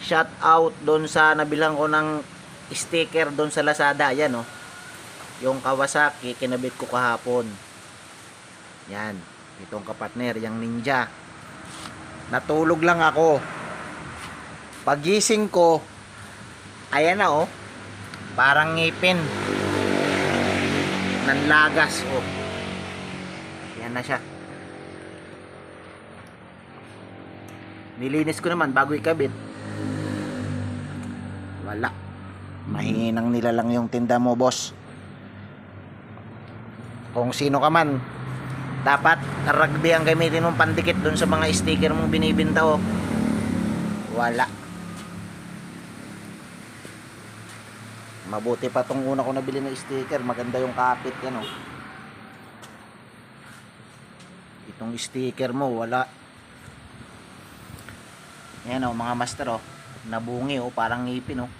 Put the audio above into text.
shout out doon sa nabilang ko ng sticker doon sa Lazada. Yan oh. Yung Kawasaki kinabit ko kahapon. Yan, itong kapartner, yung Ninja. Natulog lang ako. Pagising ko, ayan na oh. Parang ngipin. Nanlagas oh. Yan na siya. Nilinis ko naman bago ikabit. Wala. Mahinang nila lang yung tinda mo, boss. Kung sino ka man, dapat rugby ang gamitin mong pandikit dun sa mga sticker mong binibinta oh. Wala. Mabuti pa tong una ko nabili na sticker, maganda yung kapit yan oh. Itong sticker mo wala. Yan oh mga master oh, nabungi oh, parang ngipin oh.